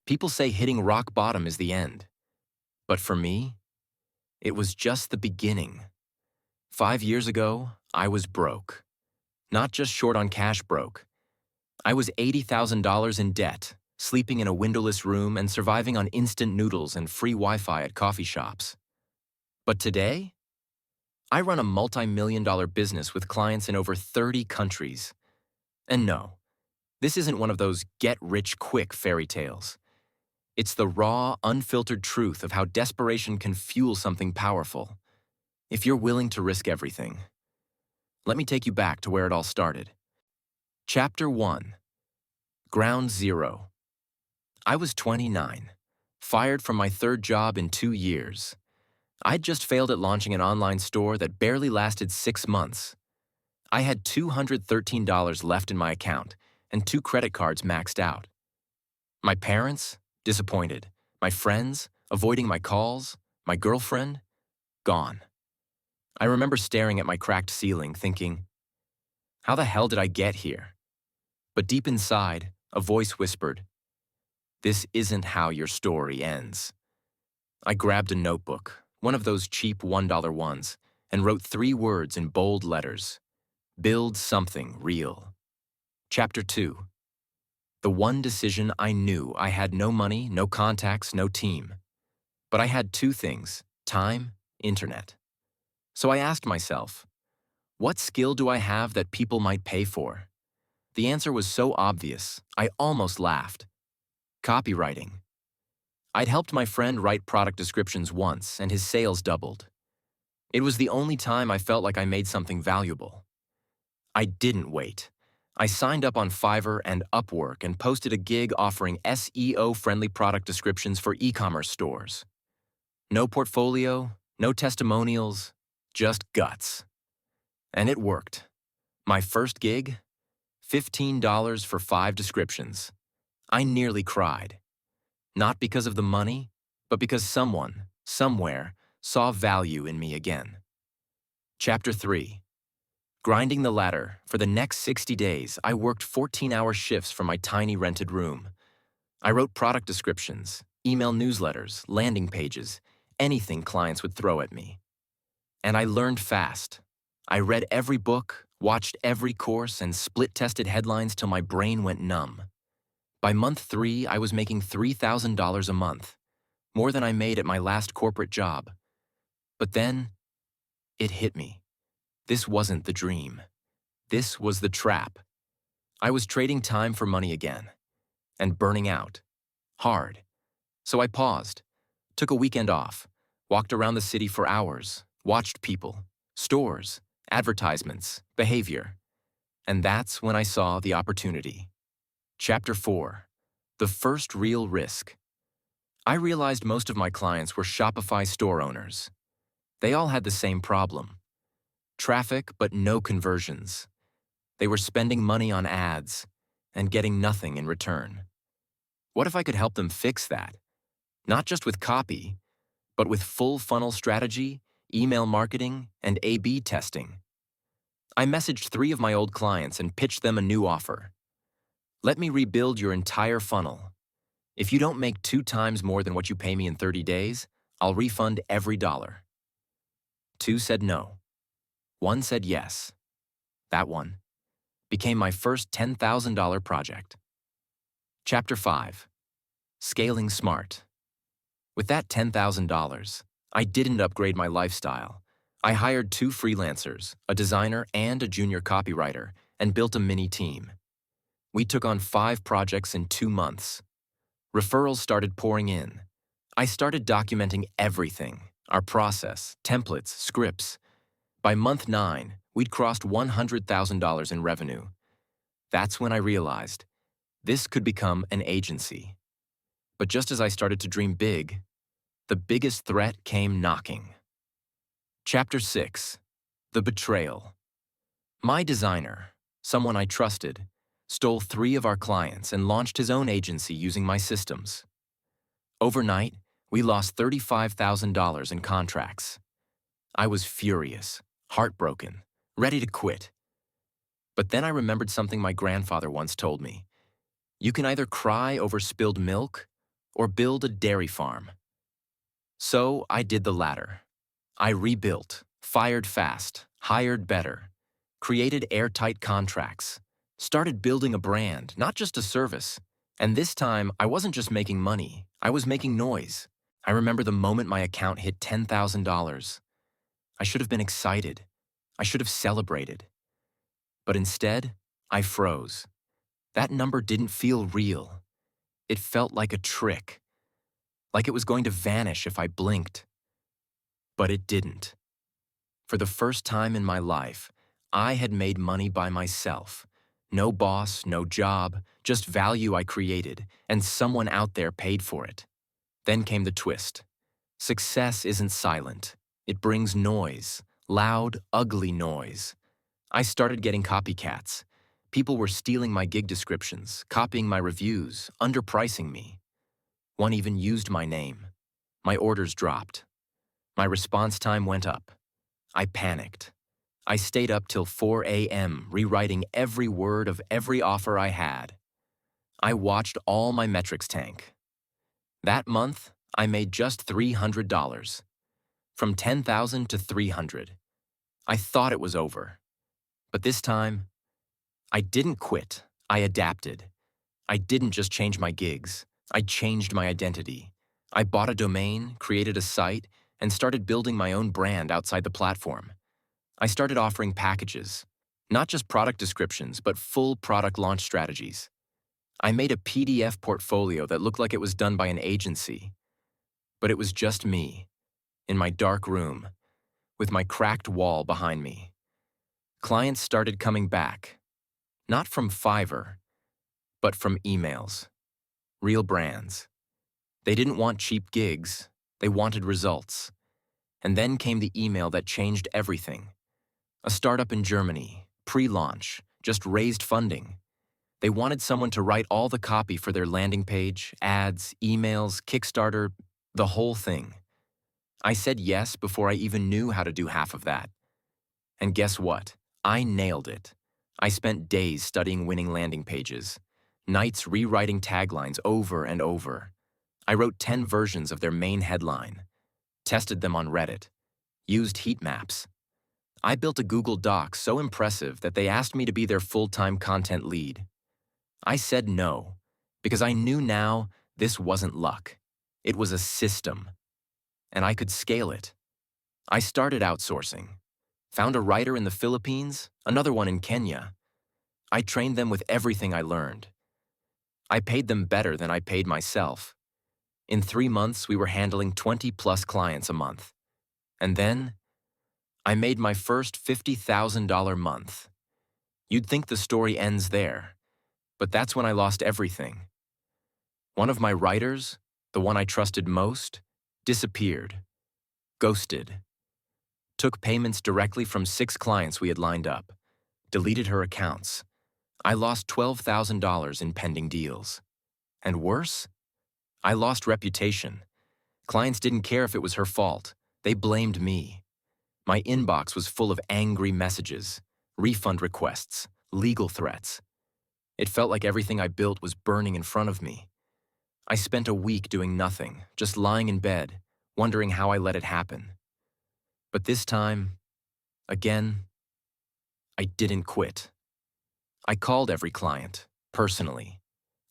People say hitting rock bottom is the end. But for me, it was just the beginning. 5 years ago, I was broke. Not just short on cash broke. I was $80,000 in debt, sleeping in a windowless room and surviving on instant noodles and free Wi-Fi at coffee shops. But today, I run a multi-million-dollar business with clients in over 30 countries. And no, this isn't one of those get-rich-quick fairy tales. It's the raw, unfiltered truth of how desperation can fuel something powerful, if you're willing to risk everything. Let me take you back to where it all started. Chapter 1. Ground Zero. I was 29, fired from my third job in 2 years. I'd just failed at launching an online store that barely lasted 6 months. I had $213 left in my account and 2 credit cards maxed out. My parents, disappointed. My friends, avoiding my calls. My girlfriend, gone. I remember staring at my cracked ceiling, thinking, how the hell did I get here? But deep inside, a voice whispered, this isn't how your story ends. I grabbed a notebook, one of those cheap $1 ones, and wrote 3 words in bold letters. Build something real. Chapter 2. The one decision I knew. I had no money, no contacts, no team. But I had 2 things, time, internet. So I asked myself, what skill do I have that people might pay for? The answer was so obvious, I almost laughed. Copywriting. I'd helped my friend write product descriptions once, and his sales doubled. It was the only time I felt like I made something valuable. I didn't wait. I signed up on Fiverr and Upwork and posted a gig offering SEO-friendly product descriptions for e-commerce stores. No portfolio, no testimonials, just guts. And it worked. My first gig? $15 for 5 descriptions. I nearly cried. Not because of the money, but because someone, somewhere, saw value in me again. Chapter 3. Grinding the ladder. For the next 60 days, I worked 14-hour shifts from my tiny rented room. I wrote product descriptions, email newsletters, landing pages, anything clients would throw at me. And I learned fast. I read every book, watched every course, and split-tested headlines till my brain went numb. By month 3, I was making $3,000 a month, more than I made at my last corporate job. But then, it hit me. This wasn't the dream. This was the trap. I was trading time for money again, and burning out. Hard. So I paused, took a weekend off, walked around the city for hours, watched people, stores, advertisements, behavior. And that's when I saw the opportunity. Chapter 4. The first real risk. I realized most of my clients were Shopify store owners. They all had the same problem. Traffic, but no conversions. They were spending money on ads and getting nothing in return. What if I could help them fix that? Not just with copy, but with full funnel strategy, email marketing, and A/B testing. I messaged 3 of my old clients and pitched them a new offer. Let me rebuild your entire funnel. If you don't make 2 times more than what you pay me in 30 days, I'll refund every dollar. 2 said no. 1 said yes. That one became my first $10,000 project. Chapter 5. Scaling smart. With that $10,000, I didn't upgrade my lifestyle. I hired 2 freelancers, a designer and a junior copywriter, and built a mini team. We took on 5 projects in 2 months. Referrals started pouring in. I started documenting everything, our process, templates, scripts. By month 9, we'd crossed $100,000 in revenue. That's when I realized this could become an agency. But just as I started to dream big, the biggest threat came knocking. Chapter 6. The betrayal. My designer, someone I trusted, stole 3 of our clients and launched his own agency using my systems. Overnight, we lost $35,000 in contracts. I was furious, heartbroken, ready to quit. But then I remembered something my grandfather once told me. You can either cry over spilled milk or build a dairy farm. So I did the latter. I rebuilt, fired fast, hired better, created airtight contracts, started building a brand, not just a service. And this time, I wasn't just making money, I was making noise. I remember the moment my account hit $10,000. I should have been excited. I should have celebrated. But instead, I froze. That number didn't feel real. It felt like a trick, like it was going to vanish if I blinked. But it didn't. For the first time in my life, I had made money by myself. No boss, no job, just value I created, and someone out there paid for it. Then came the twist. Success isn't silent. It brings noise, loud, ugly noise. I started getting copycats. People were stealing my gig descriptions, copying my reviews, underpricing me. One even used my name. My orders dropped. My response time went up. I panicked. I stayed up till 4 a.m. rewriting every word of every offer I had. I watched all my metrics tank. That month, I made just $300. From $10,000 to $300. I thought it was over. But this time, I didn't quit. I adapted. I didn't just change my gigs. I changed my identity. I bought a domain, created a site, and started building my own brand outside the platform. I started offering packages, not just product descriptions, but full product launch strategies. I made a PDF portfolio that looked like it was done by an agency, but it was just me, in my dark room, with my cracked wall behind me. Clients started coming back, not from Fiverr, but from emails. Real brands. They didn't want cheap gigs, they wanted results. And then came the email that changed everything. A startup in Germany, pre-launch, just raised funding. They wanted someone to write all the copy for their landing page, ads, emails, Kickstarter, the whole thing. I said yes before I even knew how to do half of that. And guess what? I nailed it. I spent days studying winning landing pages, nights rewriting taglines over and over. I wrote 10 versions of their main headline, tested them on Reddit, used heat maps. I built a Google Doc so impressive that they asked me to be their full-time content lead. I said no, because I knew now this wasn't luck. It was a system, and I could scale it. I started outsourcing. Found a writer in the Philippines, another one in Kenya. I trained them with everything I learned. I paid them better than I paid myself. In 3 months, we were handling 20+ clients a month. And then, I made my first $50,000 month. You'd think the story ends there, but that's when I lost everything. One of my writers, the one I trusted most, disappeared, ghosted, took payments directly from 6 clients we had lined up, deleted her accounts. I lost $12,000 in pending deals. And worse, I lost reputation. Clients didn't care if it was her fault. They blamed me. My inbox was full of angry messages, refund requests, legal threats. It felt like everything I built was burning in front of me. I spent a week doing nothing, just lying in bed, wondering how I let it happen. But this time, again, I didn't quit. I called every client, personally.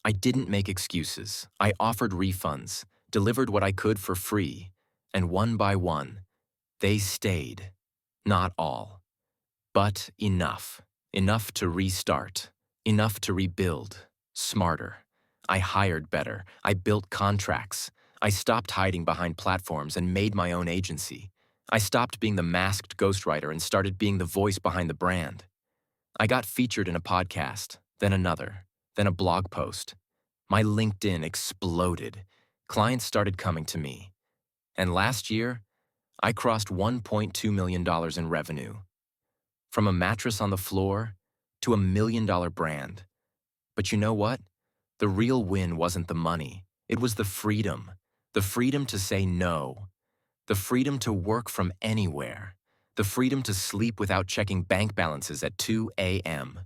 I didn't make excuses. I offered refunds, delivered what I could for free, and one by one, they stayed. Not all, but enough. Enough to restart, enough to rebuild, smarter. I hired better. I built contracts. I stopped hiding behind platforms and made my own agency. I stopped being the masked ghostwriter and started being the voice behind the brand. I got featured in a podcast, then another, then a blog post. My LinkedIn exploded. Clients started coming to me. And last year, I crossed $1.2 million in revenue. From a mattress on the floor to $1 million brand. But you know what? The real win wasn't the money. It was the freedom. The freedom to say no. The freedom to work from anywhere. The freedom to sleep without checking bank balances at 2 a.m.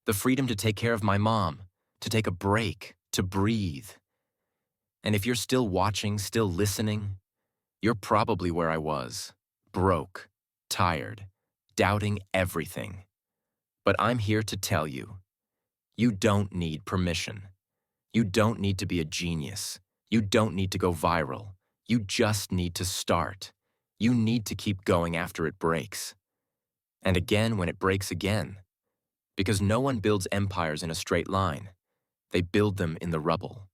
The freedom to take care of my mom, to take a break, to breathe. And if you're still watching, still listening, you're probably where I was, broke, tired, doubting everything. But I'm here to tell you, you don't need permission. You don't need to be a genius. You don't need to go viral. You just need to start. You need to keep going after it breaks. And again when it breaks again. Because no one builds empires in a straight line. They build them in the rubble.